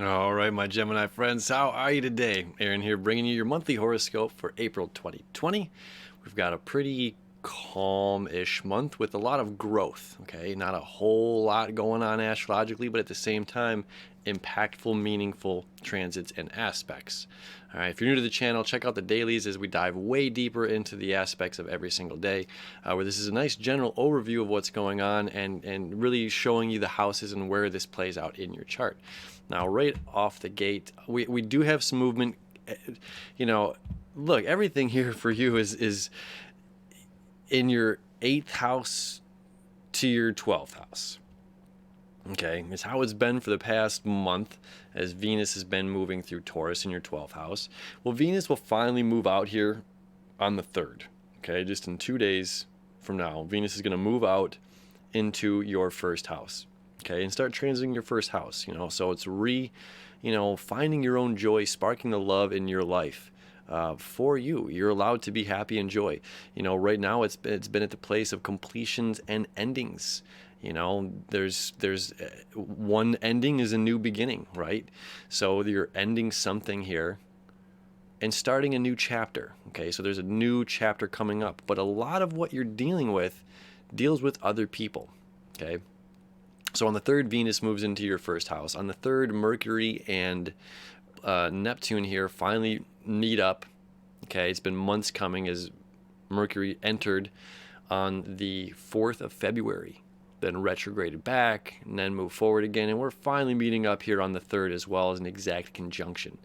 All right, my Gemini friends, how are you today? Aaron here, bringing you your monthly horoscope for April 2020. We've got a pretty calm-ish month with a lot of growth, okay? Not a whole lot going on astrologically, but at the same time, impactful, meaningful transits and aspects. All right, if you're new to the channel, check out the dailies as we dive way deeper into the aspects of every single day, where this is a nice general overview of what's going on and really showing you the houses and where this plays out in your chart. Now, right off the gate, we do have some movement. You know, look, everything here for you is in your 8th house to your 12th house. Okay, it's how it's been for the past month as Venus has been moving through Taurus in your 12th house. Well, Venus will finally move out here on the 3rd. Okay, just in 2 days from now, Venus is going to move out into your 1st house. Okay, and start transiting your 1st house. So it's finding your own joy, sparking the love in your life. For you, you're allowed to be happy and joy. Right now it's been at the place of completions and endings. There's one ending is a new beginning, right? So you're ending something here and starting a new chapter. Okay, so there's a new chapter coming up, but a lot of what you're dealing with deals with other people. Okay, so on the 3rd, Venus moves into your 1st house. On the 3rd, Mercury and Neptune here finally meet up. Okay, it's been months coming as Mercury entered on the 4th of February, then retrograded back, and then moved forward again. And we're finally meeting up here on the 3rd as well as an exact conjunction.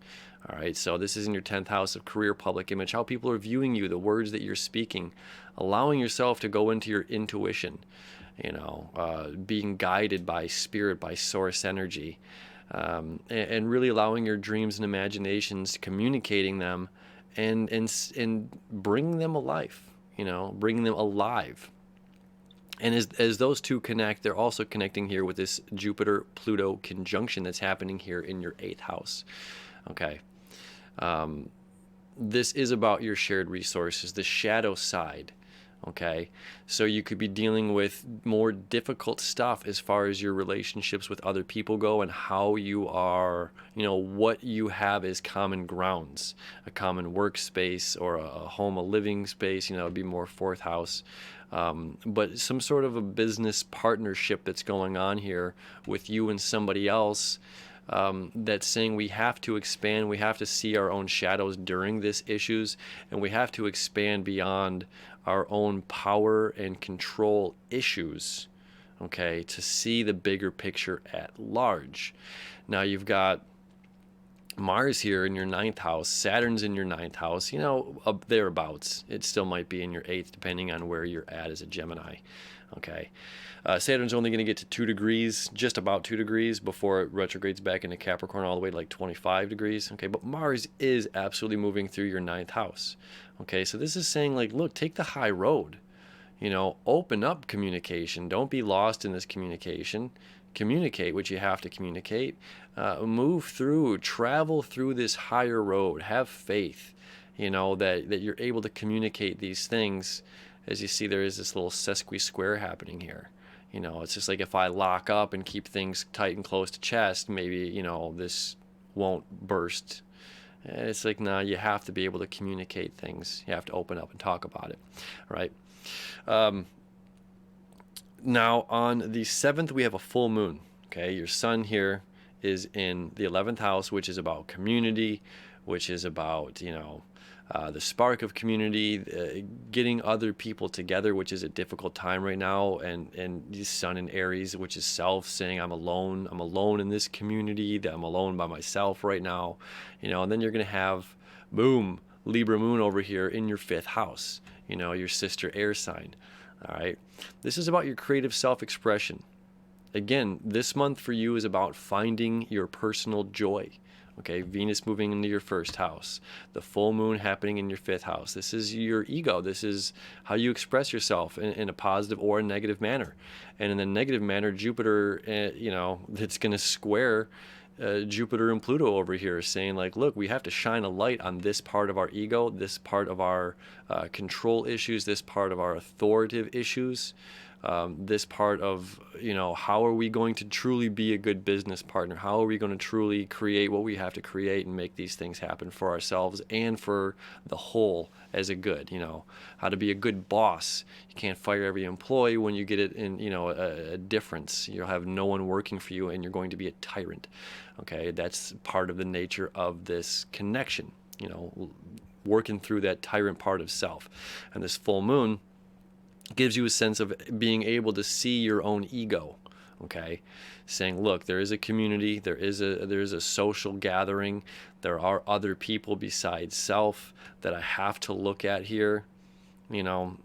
All right, so this is in your 10th house of career, public image, how people are viewing you, the words that you're speaking, allowing yourself to go into your intuition, being guided by spirit, by source energy, and really allowing your dreams and imaginations, communicating them and bringing them alive, bringing them alive. And as those two connect, they're also connecting here with this Jupiter-Pluto conjunction that's happening here in your 8th house. Okay. This is about your shared resources, the shadow side. Okay, so you could be dealing with more difficult stuff as far as your relationships with other people go, and how you are, what you have as common grounds, a common workspace or a home, a living space. It'd be more 4th house, but some sort of a business partnership that's going on here with you and somebody else. That's saying we have to expand, we have to see our own shadows during this issues, and we have to expand beyond our own power and control issues, okay, to see the bigger picture at large. Now you've got Mars here in your 9th house, Saturn's in your 9th house, thereabouts. It still might be in your 8th, depending on where you're at as a Gemini. Okay, Saturn's only going to get to 2 degrees, just about 2 degrees, before it retrogrades back into Capricorn all the way to like 25 degrees. Okay, but Mars is absolutely moving through your 9th house. Okay, so this is saying, like, look, take the high road. Open up communication. Don't be lost in this communication. Communicate what you have to communicate. Move through, travel through this higher road. Have faith, that you're able to communicate these things. As you see, there is this little sesqui-square happening here. It's just like if I lock up and keep things tight and close to chest, maybe, this won't burst. It's like, no, you have to be able to communicate things. You have to open up and talk about it, right? Now, on the 7th, we have a full moon, okay? Your sun here is in the 11th house, which is about community, which is about, the spark of community, getting other people together, which is a difficult time right now, and the sun in Aries, which is self, saying I'm alone in this community, that I'm alone by myself right now, and then you're going to have, boom, Libra moon over here in your 5th house, your sister air sign. All right, this is about your creative self-expression. Again, this month for you is about finding your personal joy. Okay, Venus moving into your 1st house, the full moon happening in your 5th house. This is your ego. This is how you express yourself in a positive or a negative manner. And in the negative manner, Jupiter, it's going to square Jupiter and Pluto over here, saying, like, look, we have to shine a light on this part of our ego, this part of our control issues, this part of our authoritative issues. this part of, how are we going to truly be a good business partner? How are we going to truly create what we have to create and make these things happen for ourselves and for the whole as a good, how to be a good boss. You can't fire every employee when you get it in, a difference. You'll have no one working for you and you're going to be a tyrant. Okay, that's part of the nature of this connection, working through that tyrant part of self. And this full moon gives you a sense of being able to see your own ego, okay? Saying, look, there is a community, there is a social gathering, there are other people besides self that I have to look at here, and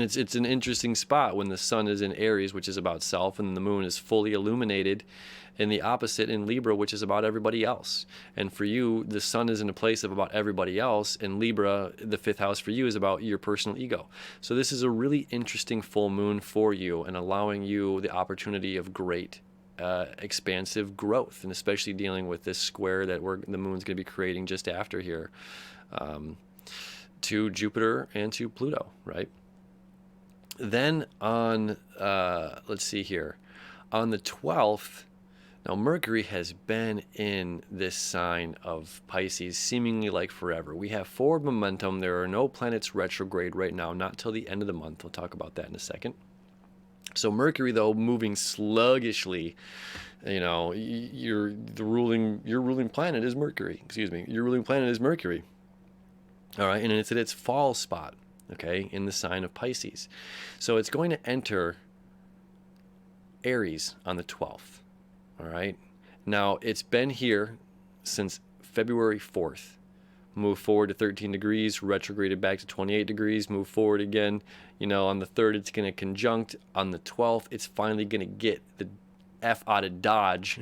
it's an interesting spot when the sun is in Aries, which is about self, and the moon is fully illuminated in the opposite in Libra, which is about everybody else. And for you, the sun is in a place of about everybody else, and Libra, the 5th house for you, is about your personal ego. So this is a really interesting full moon for you and allowing you the opportunity of great expansive growth, and especially dealing with this square that the moon's going to be creating just after here to Jupiter and to Pluto, right? Then on, let's see here, on the 12th, now Mercury has been in this sign of Pisces seemingly like forever. We have forward momentum. There are no planets retrograde right now, not till the end of the month. We'll talk about that in a second. So Mercury, though, moving sluggishly, your ruling planet is Mercury. Your ruling planet is Mercury. All right, and it's at its fall spot, okay, in the sign of Pisces. So it's going to enter Aries on the 12th. All right. Now, it's been here since February 4th. Move forward to 13 degrees, retrograded back to 28 degrees, move forward again. On the 3rd, it's going to conjunct. On the 12th, it's finally going to get the F out of Dodge,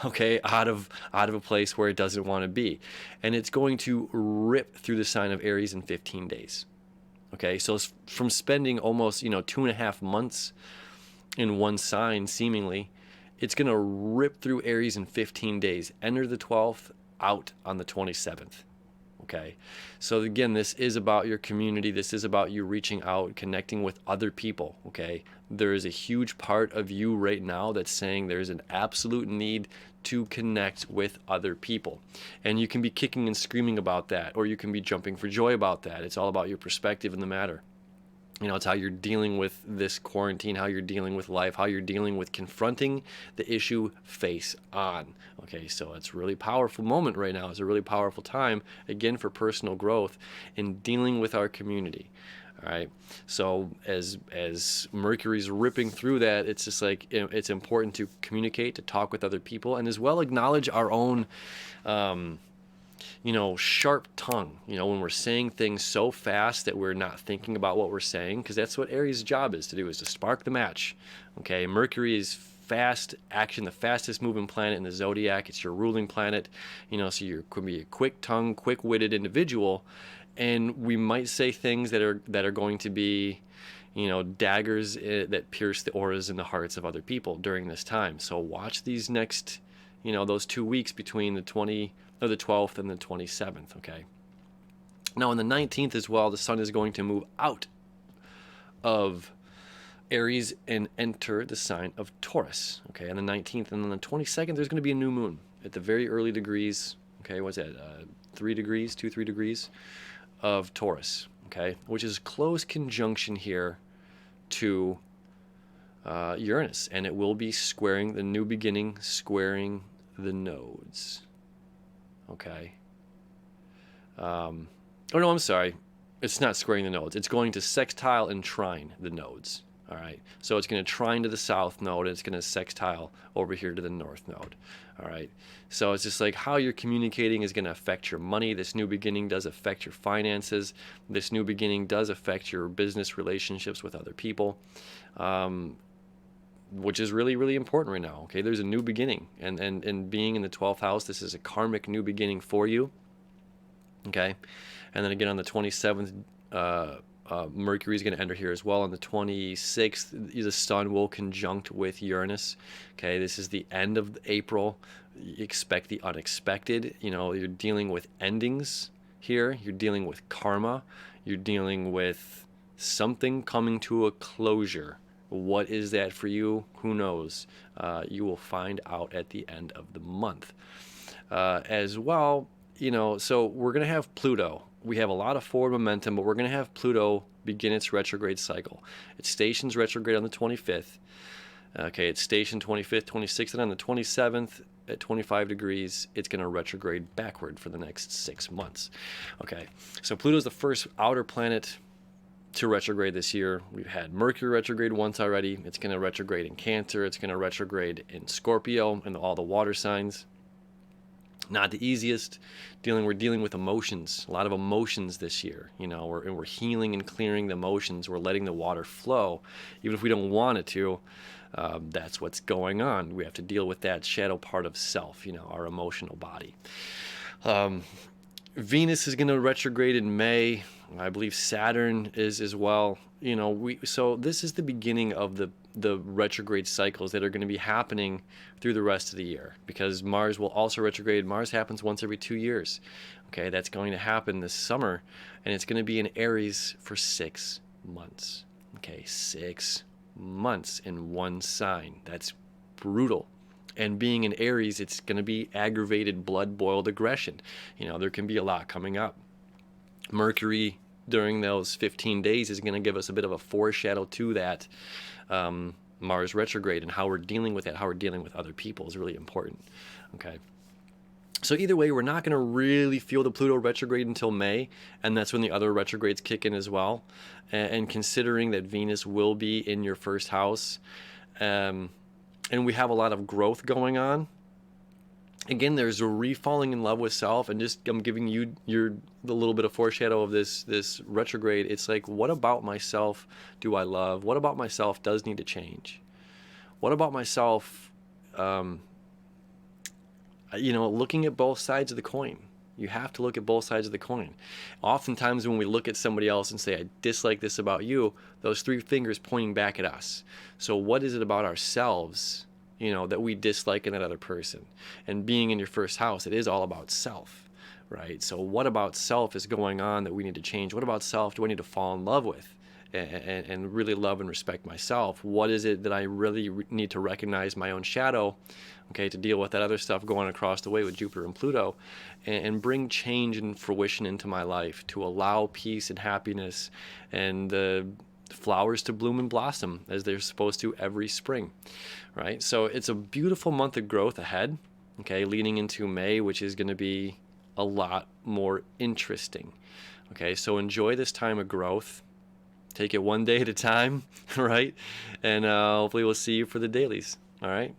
okay, out of a place where it doesn't want to be. And it's going to rip through the sign of Aries in 15 days. Okay, so it's from spending almost, 2.5 months in one sign, seemingly, it's going to rip through Aries in 15 days. Enter the 12th, out on the 27th. Okay. So again, this is about your community. This is about you reaching out, connecting with other people. Okay. There is a huge part of you right now that's saying there's an absolute need to connect with other people. And you can be kicking and screaming about that, or you can be jumping for joy about that. It's all about your perspective in the matter. It's how you're dealing with this quarantine, how you're dealing with life, how you're dealing with confronting the issue face on. Okay, so it's a really powerful moment right now. It's a really powerful time, again, for personal growth in dealing with our community. All right, so as Mercury's ripping through that, it's just like it's important to communicate, to talk with other people, and as well acknowledge our own sharp tongue, when we're saying things so fast that we're not thinking about what we're saying, because that's what Aries' job is to do, is to spark the match. Okay, Mercury is fast action, the fastest moving planet in the zodiac. It's your ruling planet, so you could be a quick-tongued, quick-witted individual, and we might say things that are going to be, daggers that pierce the auras and the hearts of other people during this time. So watch these next, those 2 weeks between the 12th and the 27th, okay? Now, on the 19th as well, the sun is going to move out of Aries and enter the sign of Taurus, okay? On the 19th and on the 22nd, there's going to be a new moon at the very early degrees, okay? What's that, 3 degrees of Taurus, okay? Which is close conjunction here to Uranus, and it will be squaring the new beginning, squaring the nodes. Okay. Oh no, I'm sorry. It's not squaring the nodes. It's going to sextile and trine the nodes. All right. So it's going to trine to the south node, and it's going to sextile over here to the north node. All right. So it's just like how you're communicating is going to affect your money. This new beginning does affect your finances. This new beginning does affect your business relationships with other people. Which is really, really important right now. Okay, there's a new beginning, and being in the 12th house, this is a karmic new beginning for you. Okay, and then again on the 27th, Mercury is going to enter here as well. On the 26th, the sun will conjunct with Uranus. Okay, this is the end of April. You expect the unexpected. You're dealing with endings here. You're dealing with karma. You're dealing with something coming to a closure. What is that for you? Who knows? You will find out at the end of the month. As well, so we're going to have Pluto. We have a lot of forward momentum, but we're going to have Pluto begin its retrograde cycle. It stations retrograde on the 25th. Okay, it's stationed 25th, 26th, and on the 27th at 25 degrees, it's going to retrograde backward for the next 6 months. Okay, so Pluto's the first outer planet to retrograde this year. We've had Mercury retrograde once already. It's going to retrograde in Cancer. It's going to retrograde in Scorpio and all the water signs. Not the easiest. We're dealing with emotions, a lot of emotions this year. We're healing and clearing the emotions. We're letting the water flow, even if we don't want it to. That's what's going on. We have to deal with that shadow part of self, our emotional body. Venus is going to retrograde in May. I believe Saturn is as well. So this is the beginning of the retrograde cycles that are going to be happening through the rest of the year, because Mars will also retrograde. Mars happens once every 2 years. Okay, that's going to happen this summer, and it's going to be in Aries for 6 months. Okay, 6 months in one sign. That's brutal. And being in Aries, it's going to be aggravated, blood-boiled aggression. There can be a lot coming up. Mercury during those 15 days is going to give us a bit of a foreshadow to that Mars retrograde, and how we're dealing with that, how we're dealing with other people is really important. Okay. So either way, we're not going to really feel the Pluto retrograde until May, and that's when the other retrogrades kick in as well. And considering that Venus will be in your first house, and we have a lot of growth going on. Again, there's a re-falling in love with self, and just I'm giving you the little bit of foreshadow of this retrograde. It's like, what about myself do I love? What about myself does need to change? What about myself? Looking at both sides of the coin. You have to look at both sides of the coin. Oftentimes when we look at somebody else and say, I dislike this about you, those 3 fingers pointing back at us. So what is it about ourselves, that we dislike in that other person? And being in your first house, it is all about self, right? So what about self is going on that we need to change? What about self do I need to fall in love with and really love and respect myself? What is it that I really need to recognize my own shadow, okay, to deal with that other stuff going across the way with Jupiter and Pluto, and bring change and fruition into my life to allow peace and happiness and the flowers to bloom and blossom as they're supposed to every spring, right? So it's a beautiful month of growth ahead, okay, leading into May, which is going to be a lot more interesting. Okay, so enjoy this time of growth. Take it one day at a time, right? And hopefully we'll see you for the dailies. All right.